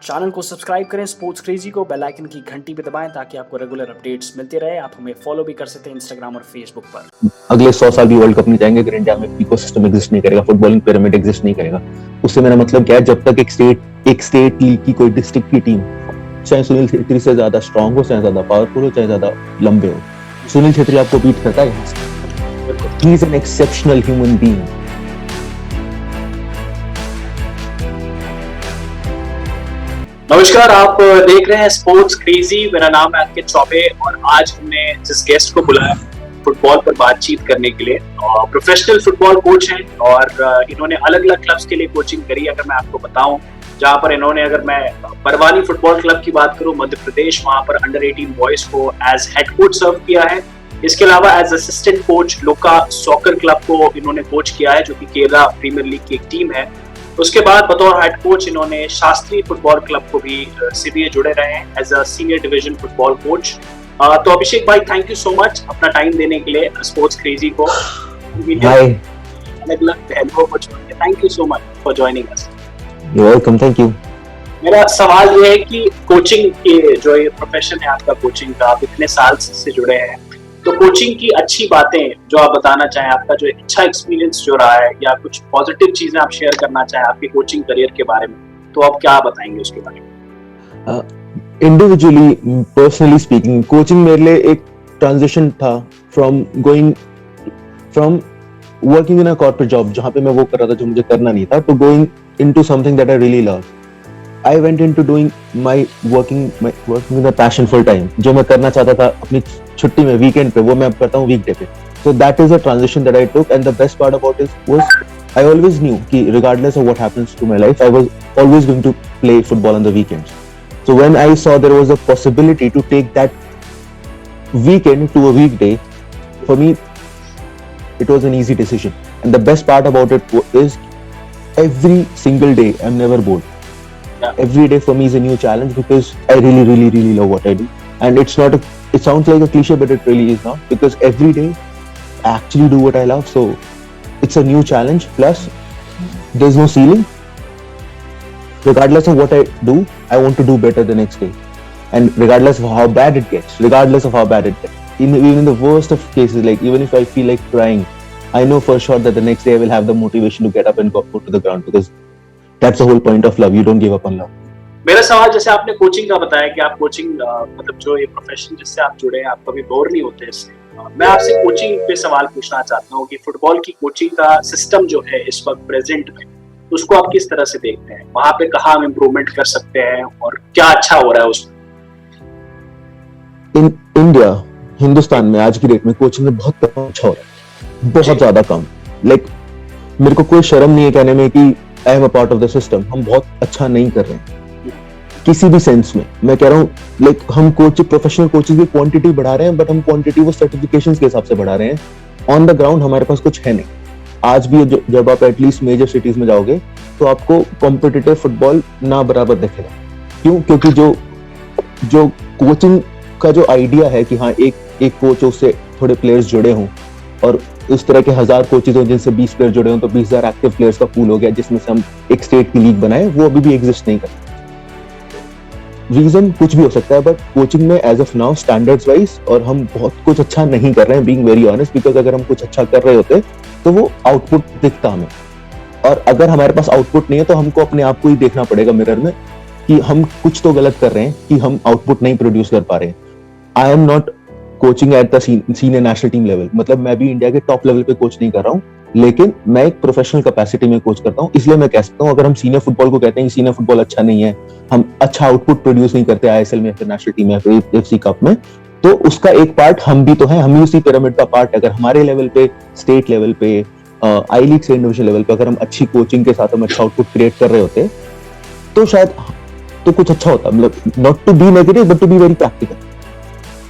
Channel को subscribe करें sports crazy को, बेल आइकन की घंटी पे दबाएं ताकि आपको रेगुलर अपडेट्स मिलते रहे। आप हमें फॉलो भी कर सकते हैं इंस्टाग्राम और फेसबुक पर। अगले 100 साल भी वर्ल्ड कप नहीं जाएंगे अगर इंडिया में इकोसिस्टम एग्जिस्ट नहीं करेगा, फुटबॉलिंग पिरामिड एग्जिस्ट नहीं करेगा। उससे मेरा मतलब क्या है, जब तक एक स्टेट लीग की कोई डिस्ट्रिक्ट की टीम, चाहे सुनील छेत्री से ज्यादा स्ट्रांग हो, चाहे ज्यादा पावरफुल हो, चाहे ज्यादा लंबे हो, सुनील छेत्री आपको बीट करता है। ही is an exceptional human being. नमस्कार, आप देख रहे हैं स्पोर्ट्स क्रेजी। मेरा नाम है अंकित चौबे और आज हमने जिस गेस्ट को बुलाया फुटबॉल पर बातचीत करने के लिए, प्रोफेशनल फुटबॉल कोच हैं और इन्होंने अलग अलग क्लब्स के लिए कोचिंग करी। अगर मैं आपको बताऊं, जहां पर इन्होंने, अगर मैं परवानी फुटबॉल क्लब की बात करूं मध्य प्रदेश, वहां पर अंडर 18 बॉयज को एज हेड कोच सर्व किया है। इसके अलावा एज असिस्टेंट कोच लोका सॉकर क्लब को इन्होंने कोच किया है, जो कि केरला प्रीमियर लीग की एक टीम है। उसके बाद बतौर हेड कोच इन्होंने शास्त्री फुटबॉल क्लब को भी सीबीए जुड़े रहे हैं as a senior division football coach. तो अभिषेक भाई, थैंक यू सो मच अपना टाइम देने के लिए स्पोर्ट्स क्रेजी को, अलग अलग पहलुओं को छोड़ के। Thank you so much for joining us. You welcome, thank you. मेरा सवाल ये है कि कोचिंग के जो ये प्रोफेशन है आपका, कोचिंग का, आप इतने साल से जुड़े हैं, तो कोचिंग की अच्छी बातें जो आप बताना चाहें, आपका जो अच्छा एक्सपीरियंस जो रहा है, या कुछ पॉजिटिव चीजें आप शेयर करना चाहें आपके कोचिंग करियर के बारे में, तो आप क्या बताएंगे उसके बारे में? इंडिविजुअली, पर्सनली स्पीकिंग, कोचिंग मेरे लिए एक ट्रांजिशन था from working in a corporate job, जहां पे मैं वो कर रहा था जो मुझे करना नहीं था, to going into something that I really love. I went into doing my working with a passion full time. जो मैं करना चाहता था अपनी छुट्टी में, वीकेंड पे, वो मैं अब करता हूँ वीकडे पे। So that is a transition that I took, and the best part about it was I always knew कि regardless of what happens to my life, I was always going to play football on the weekends. So when I saw there was a possibility to take that weekend to a weekday, for me it was an easy decision. And the best part about it is every single day I'm never bored. Every day for me is a new challenge because I really love what I do, and it sounds like a cliche, but it really is not, because every day I actually do what I love. So it's a new challenge, plus there's no ceiling. Regardless of what I do, I want to do better the next day, and regardless of how bad it gets, even in the worst of cases, like even if I feel like crying, I know for sure that the next day I will have the motivation to get up and go to the ground, because that's the whole point of love. You don't give up on love. मेरा सवाल, जैसे आपने coaching का बताया कि आप coaching मतलब जो ये प्रोफेशन जिससे आप जुड़े हैं, आप कभी बोर नहीं होते इससे। मैं आपसे कोचिंग पे सवाल पूछना चाहता हूँ कि फुटबॉल की कोचिंग का सिस्टम जो है इस वक्त प्रेजेंट में, उसको आप किस तरह से देखते हैं? वहां पे कहाँ हम इम्प्रूवमेंट कर सकते हैं और क्या अच्छा हो रहा है उसमें? इन इंडिया, हिंदुस्तान में आज की डेट में कोचिंग में बहुत कम अच्छा हो रहा है, बहुत ज्यादा कम। लाइक मेरे को कोई शर्म नहीं है कहने में कि I am a part of the system. हम बहुत अच्छा नहीं कर रहे हैं किसी भी सेंस में। मैं कह रहा हूँ, लाइक हम प्रोफेशनल कोचेस की क्वांटिटी बढ़ा रहे हैं, बट हम क्वांटिटी वो सर्टिफिकेशंस के हिसाब से बढ़ा रहे हैं। ऑन द ग्राउंड हमारे पास कुछ है नहीं। आज भी जब आप एटलीस्ट मेजर सिटीज में जाओगे तो आपको कॉम्पिटिटिव फुटबॉल ना बराबर दिखेगा। क्यों? क्योंकि जो कोचिंग का जो आइडिया है कि हाँ एक कोच हो, उससे थोड़े प्लेयर्स जुड़े हों, और इस तरह के 1000 कोचेज हो जिनसे 20 प्लेयर जुड़े हों, तो 20,000 एक्टिव प्लेयर्स का पूल हो गया जिसमें से हम एक स्टेट की लीग बनाए, वो अभी भी एग्जिस्ट नहीं करता। रीजन कुछ भी हो सकता है, बट कोचिंग में as of now standards wise और हम बहुत कुछ अच्छा नहीं कर रहे हैं, बीइंग वेरी ऑनेस्ट, बिकॉज अगर हम कुछ अच्छा कर रहे होते तो वो आउटपुट दिखता हमें। और अगर हमारे पास आउटपुट नहीं है तो हमको अपने आप को ही देखना पड़ेगा मिरर में कि हम कुछ तो गलत कर रहे हैं कि हम आउटपुट नहीं प्रोड्यूस कर पा रहे हैं। I am not coaching at the senior national team level, मतलब मैं भी इंडिया के टॉप लेवल पे कोच नहीं कर रहा हूँ, लेकिन मैं एक प्रोफेशनल कैपेसिटी में कोच करता हूँ। इसलिए मैं कह सकता हूँ, अगर हम सीनियर फुटबॉल को कहते हैं कि सीनियर फुटबॉल अच्छा नहीं है, हम अच्छा आउटपुट प्रोड्यूस नहीं करते आईएसएल में, फिर नेशनल टीम में, फिर एफसी कप में, तो उसका एक पार्ट हम भी तो हैं, हम ही उसी पिरामिड का पार्ट। अगर हमारे लेवल पे, स्टेट लेवल पे, आई लीग से डिवीजन लेवल पे अगर हम अच्छी कोचिंग के साथ हम अच्छा आउटपुट क्रिएट कर रहे होते तो शायद तो कुछ अच्छा होता। मतलब not to be negative but to be very practical.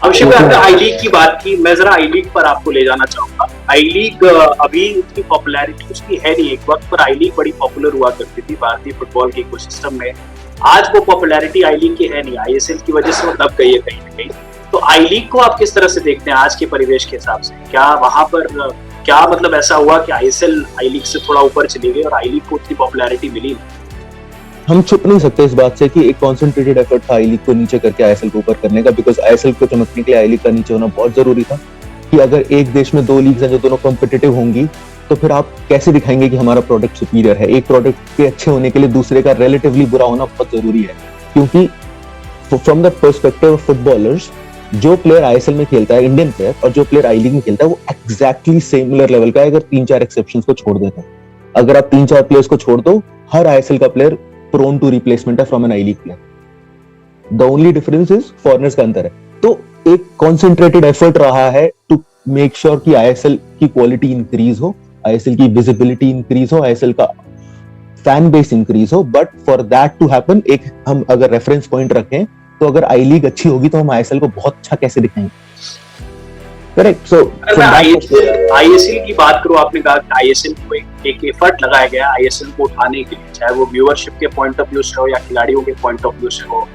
Abhishek भाई, आपने आई लीग की बात की, मैं जरा आई लीग पर आपको ले जाना चाहूंगा। आई लीग अभी उतनी पॉपुलैरिटी उसकी है नहीं। एक वक्त पर आई लीग बड़ी पॉपुलर हुआ करती थी भारतीय फुटबॉल के इकोसिस्टम में। आज वो पॉपुलैरिटी आई लीग की है नहीं, आईएसएल की वजह से वो दब गई है कहीं ना कहीं। तो आई लीग को आप किस तरह से देखते हैं आज के परिवेश के हिसाब से? क्या वहां पर क्या मतलब ऐसा हुआ कि आईएसएल आई लीग से थोड़ा ऊपर चली गई और आई लीग को उतनी पॉपुलैरिटी मिली नहीं? हम छुप नहीं सकते इस बात से कि एक कॉन्सेंट्रेटेड एफर्ट था आई लीग को नीचे करके आईएसएल को ऊपर करने का, बिकॉज आईएसएल को चमकने के लिए आई लीग का नीचे होना बहुत जरूरी था। कि अगर एक देश में दो लीग्स हैं जो दोनों कॉम्पिटिटिव होंगी, तो फिर आप कैसे दिखाएंगे कि हमारा प्रोडक्ट सुपीरियर है। एक प्रोडक्ट के अच्छे होने के लिए दूसरे का रिलेटिवली बुरा होना बहुत जरूरी है, क्योंकि from the perspective of footballers, जो प्लेयर आईएसएल में खेलता है इंडियन प्लेयर, और जो प्लेयर आई लीग में खेलता है वो एग्जैक्टली सिमिलर लेवल का है, अगर 3-4 एक्सेप्शंस को छोड़ देते हैं। अगर आप 3-4 प्लेयर्स को छोड़ दो, हर आईएसएल का प्लेयर प्रोन टू रिप्लेसमेंट है from an I league player. The only difference is foreigners का अंतर है। तो एक कॉन्सेंट्रेटेड एफर्ट रहा है टू मेक श्योर कि आईएसएल की क्वालिटी इंक्रीज हो, आईएसएल की विजिबिलिटी इंक्रीज हो, आईएसएल का फैन बेस इंक्रीज हो। But for that to happen, एक हम अगर रेफरेंस पॉइंट रखें, तो अगर आई लीग अच्छी होगी तो हम आईएसएल को बहुत अच्छा कैसे दिखाएंगे। करेक्ट। सो आईएसएल की बात करूं, आपने कहा कि आईएसएल को एक एफर्ट लगाया गया आईएसएल को उठाने के लिए, चाहे वो व्यूअरशिप के पॉइंट ऑफ व्यू से हो या खिलाड़ियों के पॉइंट ऑफ व्यू से हो।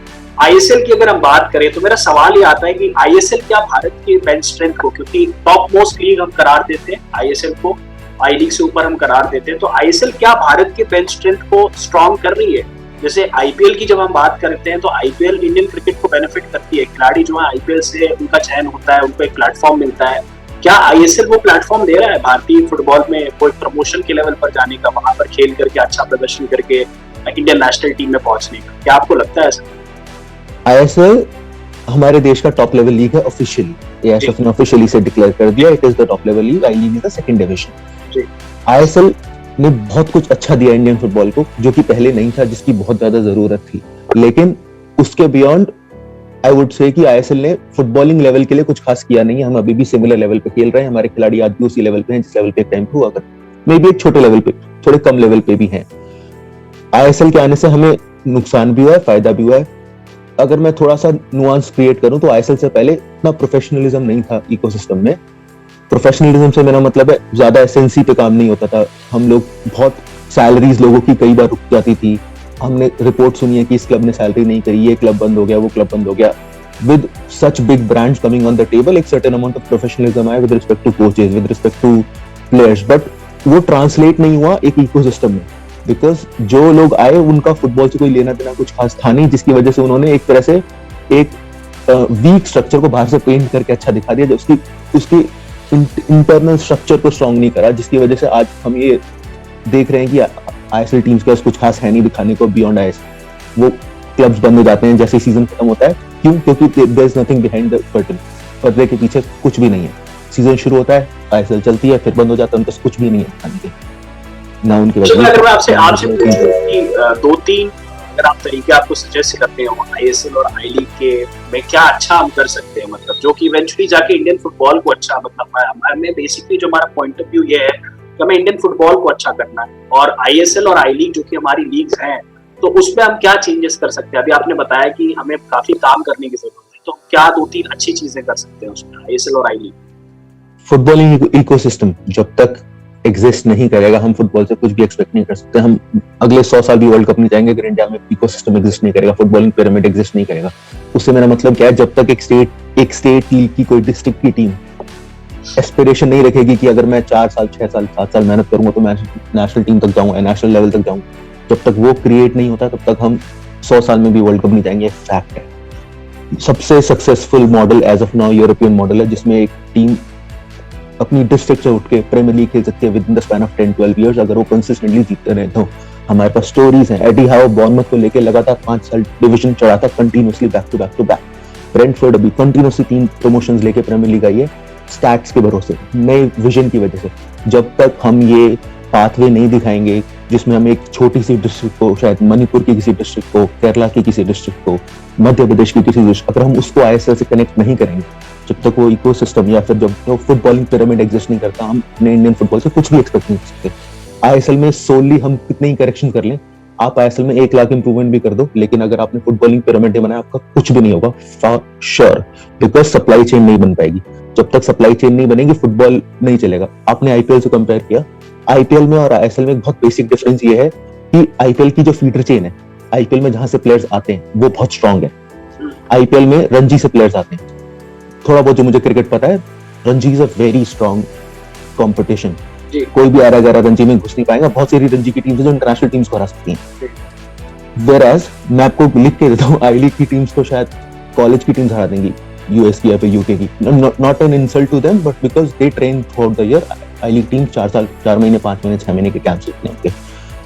आईएसएल की अगर हम बात करें तो मेरा सवाल ये आता है कि आईएसएल क्या भारत के बेंच स्ट्रेंथ को, क्योंकि टॉप मोस्ट लीग हम करार देते हैं आईएसएल को, आई लीग से ऊपर हम करार देते हैं, तो आईएसएल क्या भारत के बेंच स्ट्रेंथ को स्ट्रॉन्ग कर रही है? जैसे आईपीएल की जब हम बात करते हैं तो आईपीएल इंडियन क्रिकेट को बेनिफिट करती है, खिलाड़ी जो है आईपीएल से उनका चयन होता है, उनको एक प्लेटफॉर्म मिलता है। क्या आईएसएल वो प्लेटफॉर्म दे रहा है भारतीय फुटबॉल में कोई प्रमोशन के लेवल पर जाने का, वहां पर खेल करके अच्छा प्रदर्शन करके इंडियन नेशनल टीम में पहुंचने का? क्या आपको लगता है ऐसा? आईएसएल हमारे देश का टॉप लेवल लीग है ऑफिशियली, एएसएफ ने ऑफिशियली से डिक्लेयर कर दिया it is the top level league, I league is the second division. ISL ने बहुत कुछ अच्छा दिया इंडियन फुटबॉल को, जो कि पहले नहीं था, जिसकी बहुत ज्यादा जरूरत थी। लेकिन उसके बियॉन्ड आई वुड से कि आईएसएल ने फुटबॉलिंग लेवल के लिए कुछ खास किया नहीं है। हम अभी भी सिमिलर लेवल पे खेल रहे हैं, हमारे खिलाड़ी आज भी उसी लेवल पे हैं जिस लेवल पे एक टाइम पे हुआ करते, मे बी एक छोटे लेवल पे, थोड़े कम लेवल पे भी हैं। आईएसएल के आने से हमें नुकसान भी हुआ है, फायदा भी हुआ है। अगर मैं थोड़ा सा नुआंस क्रिएट करूं तो आईएसएल से पहले इतना प्रोफेशनलिज्म नहीं था इकोसिस्टम में। प्रोफेशनलिज्म से मेरा मतलब है ज्यादा एसेंसी पे काम नहीं होता था। हम लोग बहुत सैलरीज लोगों की कई बार रुक जाती थी। हमने रिपोर्ट सुनी है कि इस क्लब ने सैलरी नहीं करी, ये क्लब बंद हो गया, वो क्लब बंद हो गया। With such big brands coming on the table, एक सर्टेन अमाउंट ऑफ प्रोफेशनलिज्म आया with respect to coaches, with respect to players, but वो ट्रांसलेट नहीं हुआ एक इकोसिस्टम में, बिकॉज जो लोग आए उनका फुटबॉल से कोई लेना देना कुछ खास था नहीं, जिसकी वजह से उन्होंने एक तरह से एक वीक स्ट्रक्चर को बाहर से पेंट करके अच्छा दिखा दिया, जो उसकी इंटरनल स्ट्रक्चर को स्ट्रॉन्ग नहीं करा, जिसकी वजह से आज हम ये देख रहे हैं कि आईएसएल टीम्स के पास कुछ खास है नहीं दिखाने को बियॉन्ड आईएसएल। वो क्लब्स बंद हो जाते हैं जैसे सीजन खत्म होता है। क्यों? क्योंकि there is nothing behind the curtain, पर्दे के पीछे कुछ भी नहीं है। सीजन शुरू होता है, आईएसएल चलती है, फिर बंद हो जाता है, उनके पास कुछ भी नहीं है दिखाने के ना उनकी वजह। अगर मैं आपसे पूछूं कि 2-3 अगर आप तरीके आपको सजेस्ट करते हो आईएसएल और आई लीग के में क्या अच्छा हम कर सकते हैं, मतलब जो कि इवेंचुअली जाके इंडियन फुटबॉल को अच्छा, मतलब हमें बेसिकली जो हमारा पॉइंट ऑफ व्यू ये है कि हमें इंडियन फुटबॉल को अच्छा करना है, और आईएसएल और आई लीग जो कि हमारी लीग्स हैं, तो उसमें हम क्या चेंजेस कर सकते हैं? अभी आपने बताया कि हमें काफी काम करने की जरूरत है, तो क्या 2-3 अच्छी चीजें कर सकते हैं उसमें आईएसएल और आई लीग? फुटबॉलिंग इकोसिस्टम जब तक एग्जिस्ट नहीं करेगा, हम फुटबॉल से कुछ भी एक्सपेक्ट नहीं कर सकते। हम अगले 100 साल भी वर्ल्ड कप नहीं जाएंगे अगर इंडिया में इकोसिस्टम एग्जिस्ट नहीं करेगा, फुटबॉलिंग पिरामिड एग्जिस्ट नहीं करेगा। उससे मेरा मतलब क्या है, जब तक एक स्टेट लीग की कोई डिस्ट्रिक्ट की टीम एस्पिरेशन नहीं रखेगी कि अगर मैं 4 साल 6 साल 7 साल मेहनत करूंगा तो मैं नेशनल टीम तक जाऊंगा, नेशनल लेवल तक जाऊंगा, जब तक वो क्रिएट नहीं होता तब तक हम 100 साल में भी वर्ल्ड कप नहीं जाएंगे। फैक्ट है। सबसे successful model as of now European model है, जिसमें एक टीम अपनी डिस्ट्रिक्ट से उठ के प्रीमियर लीग खेल सकती है within the span of 10-12 years, अगर वो कंसिस्टेंटली जीतते रहे तो। हमारे पास स्टोरीज हैं। एडी हाउ बॉर्नमथ को लेके लगातार 5 साल डिवीजन चढ़ा था continuously, back to back. Brentford अभी कंटिन्यूअसली 3 प्रमोशंस लेके प्रीमियर लीग आई है, स्टैट्स के भरोसे, नए विजन की वजह से। जब तक हम ये पाथवे नहीं दिखाएंगे जिसमें हम एक छोटी सी डिस्ट्रिक्ट को, शायद मणिपुर की किसी डिस्ट्रिक्ट को, केरला की किसी डिस्ट्रिक्ट को, मध्य प्रदेश की किसी डिस्ट्रिक्ट, अगर हम उसको आईएसएल से कनेक्ट नहीं करेंगे, जब तक वो इकोसिस्टम या फिर जब तक फुटबॉलिंग पिरामिड एग्जिस्ट नहीं करता, हम अपने इंडियन फुटबॉल से कुछ भी एक्सपेक्ट नहीं कर सकते। आईएसएल में सोली हम कितने ही करेक्शन कर लें, आप आईएसएल में 1 लाख इंप्रूवमेंट भी कर दो, लेकिन अगर आपने फुटबॉलिंग पिरामिड नहीं बनाया, आपका कुछ भी नहीं होगा for sure, because supply chain नहीं बन पाएगी। जब तक सप्लाई चेन नहीं बनेगी, फुटबॉल नहीं चलेगा। आपने आईपीएल से कंपेयर किया, आईपीएल में और आईएसएल में बहुत बेसिक डिफरेंस ये है कि आईपीएल की जो फीडर चेन है, आईपीएल में जहां से प्लेयर्स आते हैं वो बहुत स्ट्रांग है। आईपीएल में रणजी से प्लेयर्स आते हैं, थोड़ा बहुत जो मुझे क्रिकेट पता है, Ranji is a very strong competition. कोई भी 11-11 रणजी में घुस नहीं पाएगा। बहुत सारी रणजी की टीम्स जो इंटरनेशनल टीम्स को हरा सकती हैं। Whereas मैं आपको लिख के देता हूँ, आई लीग की टीम्स को शायद कॉलेज की टीम्स हरा देंगी, यूएस की या फिर यूके की. Not an insult to them, but because they train throughout the year. I league team 4 महीने 5 महीने 6 महीने के कैंप्स लेते हैं उनके.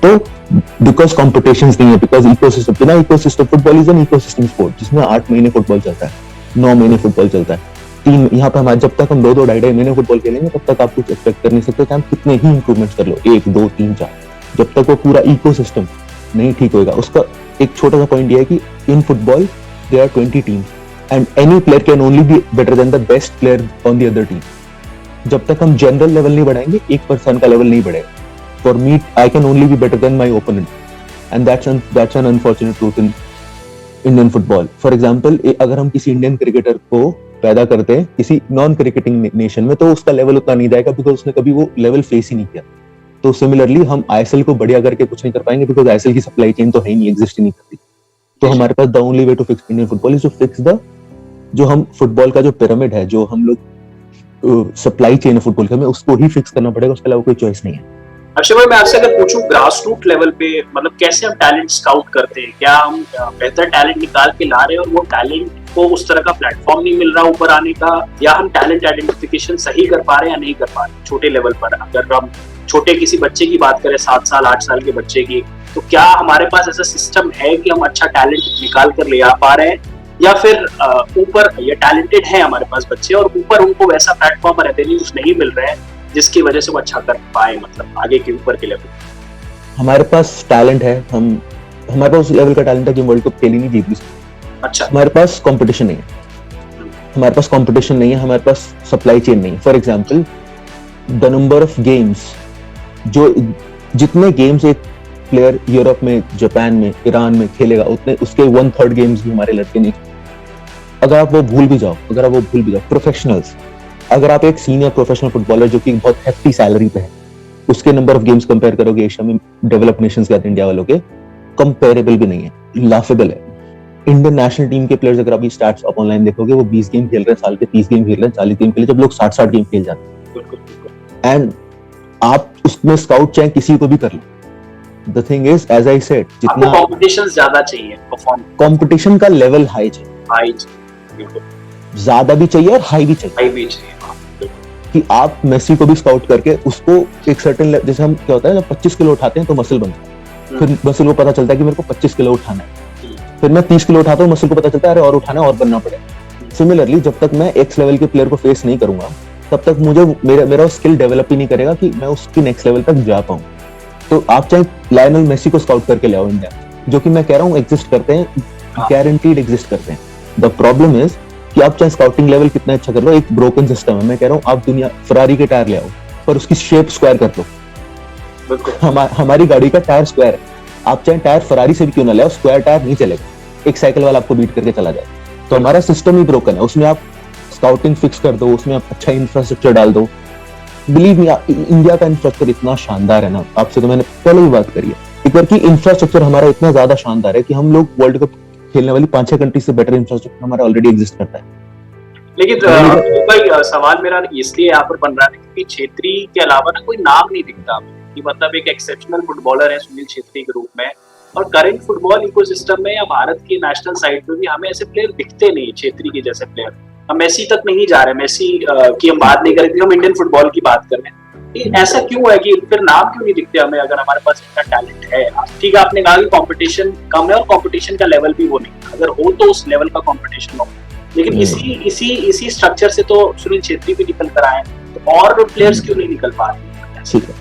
तो बिकॉज कॉम्पिटिशंस नहीं है, बिकॉज इकोसिस्टम, बिना ecosystem, football is an ecosystem sport जिसमें 8 महीने फुटबॉल चलता है, 9 महीने फुटबॉल चलता है. यहाँ पे हमारे जब तक हम 2-2 ढाई महीने फुटबॉल खेलेंगे तब तक आप कुछ एक्सपेक्ट कर नहीं सकते कि हम कितने ही इंप्रूवमेंट्स कर लो, 1 2 3 4, जब तक वो पूरा इकोसिस्टम नहीं ठीक होएगा. उसका एक छोटा सा पॉइंट ये है कि in football there are 20 teams and any player can only be better than the best player on the other team. जब तक हम जनरल लेवल नहीं बढ़ाएंगे, एक पर्सन का लेवल नहीं बढ़ेगा. For me, I can only be better then my opponent, and that's an unfortunate truth in Indian football. For example, अगर हम किसी इंडियन क्रिकेटर को पैदा करते हैं किसी नॉन क्रिकेटिंग नेशन में, तो उसका लेवल उतना नहीं जाएगा बिकॉज उसने कभी वो लेवल फेस ही नहीं किया. तो सिमिलरली हम आईएसएल को बढ़िया करके कुछ नहीं कर पाएंगे बिकॉज आईएसएल की सप्लाई चेन तो है ही नहीं, एग्जिस्ट ही नहीं करती. तो हमारे पास the only way to fix Indian football is to fix the, जो हम फुटबॉल का जो पिरामिड है, जो हम लोग सप्लाई चेन है फुटबॉल का, हमें उसको ही फिक्स करना पड़ेगा. उसके अलावा कोई चॉइस नहीं है. अक्षय भाई, मैं आपसे अगर पूछूं ग्रास रूट लेवल पे, मतलब कैसे हम टैलेंट स्काउट करते हैं? क्या हम बेहतर टैलेंट निकाल के ला रहे हैं और वो टैलेंट को उस तरह का प्लेटफॉर्म नहीं मिल रहा ऊपर आने का, या हम टैलेंट आइडेंटिफिकेशन सही कर पा रहे हैं या नहीं कर पा रहे छोटे लेवल पर? अगर हम छोटे किसी बच्चे की बात करें, 7 साल 8 साल के बच्चे की, तो क्या हमारे पास ऐसा सिस्टम है कि हम अच्छा टैलेंट निकाल कर ले आ पा रहे हैं, या फिर ऊपर ये टैलेंटेड है हमारे पास बच्चे और ऊपर उनको वैसा प्लेटफॉर्म रेवेन्यूज नहीं मिल रहे हैं जिसकी वजह से वो अच्छा कर पाए, मतलब आगे के ऊपर के लेवल? हमारे पास टैलेंट है, हमारे पास उस लेवल का टैलेंट है कि वर्ल्ड कप खेल ही नहीं जीत भी सकते. अच्छा. हमारे पास कंपटीशन नहीं है, हमारे पास कंपटीशन नहीं है, हमारे पास सप्लाई चेन नहीं है. For example, the number of games, जो जितने गेम्स एक प्लेयर यूरोप में, जापान में, ईरान में खेलेगा, उतने उसके 1/3 गेम्स भी हमारे लड़के नहीं. अगर आप वो भूल भी जाओ, प्रोफेशनल्स, अगर आप एक सीनियर प्रोफेशनल फुटबॉलर जो कि बहुत हेफ्टी सैलरी पे है, उसके नंबर ऑफ गेम्स कंपेयर करोगे एशिया में डेवलप्ड नेशंस के इंडिया वालों के, कंपेरेबल भी नहीं है, लाफेबल है. इंडियन नेशनल टीम के प्लेयर्स अगर आप स्टैट्स आप ऑनलाइन देखोगे, वो 20 गेम खेल रहे हैं साल के, 30 गेम खेल रहे हैं, 40 गेम खेले, जब लोग 60 गेम खेल जाते हैं. एंड आप उसमें स्काउट चाहे किसी को भी कर लो. The thing is, as I said, जितना कंपटीशन ज्यादा चाहिए, परफॉर्म कंपटीशन का लेवल हाई चाहिए, ज्यादा भी चाहिए और हाई भी चाहिए. कि आप मेसी को भी स्काउट करके उसको एक सर्टेन, जैसे हम क्या होता है जब 25 किलो उठाते हैं तो मसल बनता है, फिर मसल को पता चलता है कि मेरे को 25 किलो उठाना है, फिर मैं 30 किलो उठाता हूँ, मसल को पता चलता है अरे और उठाना है और बनना पड़ेगा. सिमिलरली, जब तक मैं एक्स लेवल के प्लेयर को फेस नहीं करूंगा, तब तक मुझे मेरा स्किल डेवलप ही नहीं करेगा कि मैं उसकी नेक्स्ट लेवल तक जा पाऊं. तो आप चाहे लायनल मेसी को स्काउट करके ले आओ इंडिया, जो कि मैं कह रहा हूँ एग्जिस्ट करते हैं, गारंटीड एग्जिस्ट करते हैं. द प्रॉब्लम इज कि आप चाहे स्काउटिंग लेवल कितना अच्छा कर लो, एक ब्रोकन सिस्टम है. मैं कह रहा हूँ आप दुनिया फरारी के टायर ले आओ, पर उसकी शेप स्क्वायर कर लो. हमारी गाड़ी का टायर स्क्वायर है, आप चाहे टायर फरारी से भी क्यों ना ले आओ, स्क्वायर टायर नहीं चलेगा, एक साइकिल वाला आपको बीट करके चला जाए. तो हमारा सिस्टम ही ब्रोकन है. उसमें आप स्काउटिंग फिक्स कर दो, उसमें आप अच्छा इंफ्रास्ट्रक्चर डाल दो. बिलीव मी, इंडिया का इंफ्रास्ट्रक्चर इतना शानदार है ना, आपसे तो मैंने पहले ही बात करी है एक बार, कि इंफ्रास्ट्रक्चर हमारा इतना ज्यादा शानदार है कि हम लोग वर्ल्ड कप खेलने वाली 5-6 कंट्री से बेटर इंफ्रास्ट्रक्चर हमारा ऑलरेडी एग्जिस्ट करता है. लेकिन भाई, सवाल मेरा इसलिए यहाँ पर बन रहा है क्योंकि छेत्री के अलावा ना कोई नाम नहीं दिखता कि मतलब एक एक्सेप्शनल फुटबॉलर है सुनील छेत्री के रूप में, और करंट फुटबॉल इकोसिस्टम में या भारत के नेशनल साइड पे भी हमें ऐसे प्लेयर दिखते नहीं, छेत्री के जैसे प्लेयर. हम मेसी तक नहीं जा रहे, मेसी की हम बात नहीं करेंगे, हम इंडियन फुटबॉल की बात कर रहे हैं. ऐसा क्यों है कि फिर नाम क्यों नहीं दिखते हमें, अगर हमारे पास इतना टैलेंट है? ठीक है, आपने कहा कि कंपटीशन कम है और कंपटीशन का लेवल भी वो नहीं, अगर हो तो उस लेवल का कंपटीशन हो, लेकिन इसी स्ट्रक्चर से तो सुनील छेत्री भी निकल कर आए, तो और प्लेयर्स क्यों नहीं निकल पा रहे? ठीक है,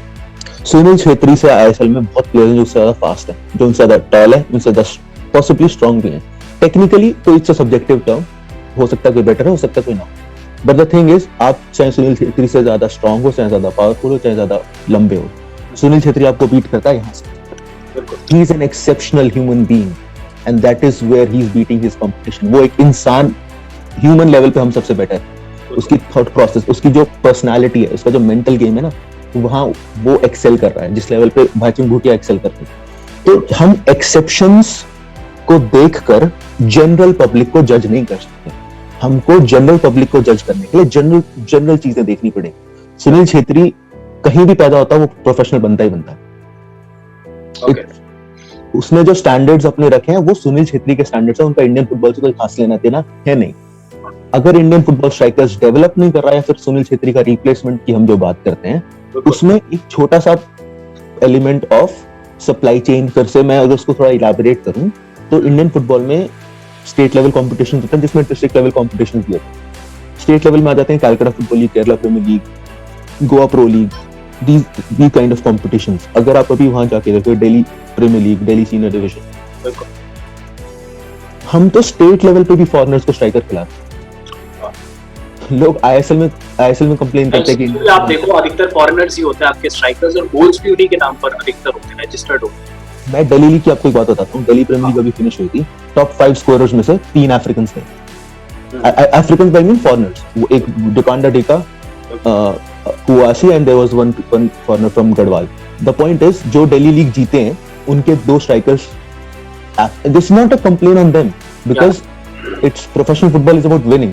सुनील छेत्री से आईएसएल में बहुत प्लेयर हैं जो उससे ज्यादा फास्ट है, जो उनसे ज्यादा टॉल है, उनसे ज्यादा पॉसिबली स्ट्रॉन्ग भी है. टेक्निकली तो इट्स अ सब्जेक्टिव टर्म, हो सकता है कोई बेटर है, हो सकता है कोई ना. बट द थिंग इज, आप चाहे सुनील छेत्री से ज्यादा स्ट्रॉन्ग हो, चाहे ज्यादा पावरफुल हो, चाहे ज्यादा लंबे हो, सुनील छेत्री आपको बीट करता है यहाँ से. He is an exceptional human being and that is where he is beating his competition. वो एक इंसान, ह्यूमन लेवल पे हम सबसे बेटर है. उसकी थॉट प्रोसेस, उसकी जो पर्सनालिटी है, उसका जो मेंटल गेम है ना, वहां वो एक्सेल कर रहा है जिस लेवल पे भाईचुंग भूटिया एक्सेल करते हैं. तो हम एक्सेप्शंस को देखकर जनरल पब्लिक को जज नहीं कर सकते. हमको जनरल पब्लिक को जज करने के लिए जनरल चीजें देखनी पड़ेगी. सुनील छेत्री कहीं भी पैदा होता है, वो प्रोफेशनल बनता ही बनता है. उसने जो स्टैंडर्ड्स अपने रखे हैं वो सुनील छेत्री के स्टैंडर्ड्स है, उनका इंडियन फुटबॉल से कोई खास लेना देना है नहीं। अगर इंडियन फुटबॉल स्ट्राइकर्स डेवलप नहीं कर रहा है, या फिर सुनील छेत्री का रिप्लेसमेंट की हम जो बात करते हैं, उसमें एक छोटा सा एलिमेंट ऑफ सप्लाई चेन, फिर से मैं अगर उसको थोड़ा इलैबोरेट करूं तो इंडियन फुटबॉल में स्टेट लेवल कॉम्पिटिशन होता है जिसमें डिस्ट्रिक्ट लेवल कॉम्पिटिशन भी होता है। स्टेट लेवल में आ जाते हैं Calcutta football league, Kerala premier league, Goa pro league, these kind of competitions। अगर आप अभी वहां जाके देखो Delhi premier league, Delhi senior division, हम तो स्टेट लेवल पे भी फॉरेनर्स को स्ट्राइकर खिलाते हैं। लोग आईएसएल में कंप्लेन करते हैं कि आप देखो अधिकतर फॉरेनर्स ही होते हैं आपके स्ट्राइकर्स, और गोल्स भी उन्हीं के नाम पर अधिकतर होते हैं, रजिस्टर्ड होते हैं। मैं दिल्ली लीग की आपको एक बात बताता हूँ। दिल्ली प्रीमियर लीग अभी फिनिश हुई थी, टॉप 5 स्कोरर्स में से 3 अफ्रीकन थे। अफ्रीकन आई मीन फॉरेनर्स, वो एक डिकांडा डेका, कुआसी, and there was one foreigner from Garhwal. The point is जो दिल्ली लीग जीते हैं उनके 2 strikers, this is not a complain on them because it's professional football is about winning,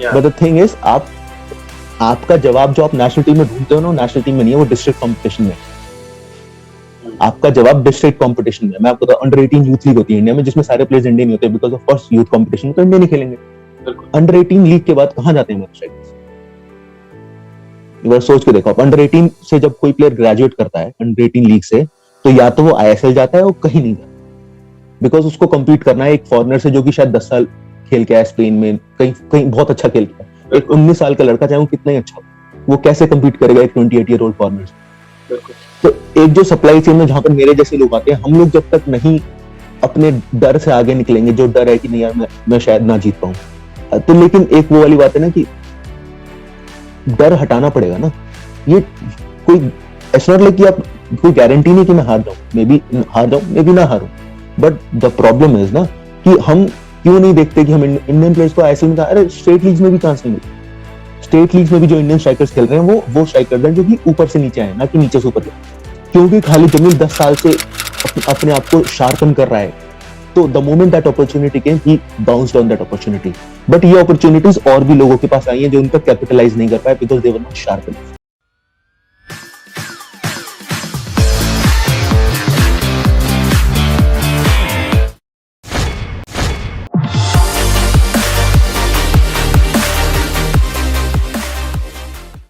but the thing is आपका जवाब जो आप नेशनल टीम में ढूंढते हो ना, नेशनल टीम में नहीं है, वो डिस्ट्रिक्ट कॉम्पिटिशन में। आपका जवाब डिस्ट्रिक्ट कॉम्पिटिशन में। मैं आपको बता, अंडर 18 यूथ लीग होती है इंडिया में जिसमें सारे प्लेयर्स इंडियन होते हैं, because of course youth competition तो इंडिया नहीं खेलेंगे। अंडर 18 लीग के बाद कहां जाते हैं हमारे स्ट्राइकर्स? एक बार सोच के देखो, आप अंडर 18 से जब कोई प्लेयर ग्रेजुएट करता है अंडर 18 लीग से, तो या तो वो आईएसएल जाता है, वो कहीं नहीं जाता, बिकॉज उसको कम्पीट करना है एक फॉरेनर से जो कि शायद 10 साल खेल के आया स्पेन में, कहीं बहुत अच्छा खेल के। एक 19 साल का लड़का, चाहे वो कितना ही अच्छा हो, वो कैसे कम्पीट करेगा एक 28 ईयर ओल्ड फॉरेनर से? तो एक जो सप्लाई चेन में जहां पर मेरे जैसे लोग आते हैं, हम लोग जब तक नहीं अपने डर से आगे निकलेंगे, जो डर है कि नहीं यार मैं शायद ना जीत पाऊं, तो लेकिन एक वो वाली बात है ना कि डर हटाना पड़ेगा ना। ये कोई ऐसा नॉट लाइक कि आप, कोई गारंटी नहीं कि मैं हार जाऊं, मे बी हार जाऊं, मे बी ना हारूं, बट द प्रॉब्लम इज ना कि हम क्यों नहीं देखते कि हम इंडियन प्लेयर्स को आईएसएल में, अरे स्टेट लीग्स में भी चांस नहीं मिलता। स्टेट लीग्स में भी जो इंडियन स्ट्राइकर्स खेल रहे हैं वो स्ट्राइकर्स हैं जो कि ऊपर से नीचे आए, ना कि नीचे से ऊपर, क्योंकि खाली जमीन 10 साल से अपने आप को शार्पन कर रहा है। तो the moment that opportunity came, he bounced on that opportunity. But ये अपॉर्चुनिटीज और भी लोगों के पास आई हैं जो उन पर कैपिटलाइज नहीं कर पाए because they were not sharp enough.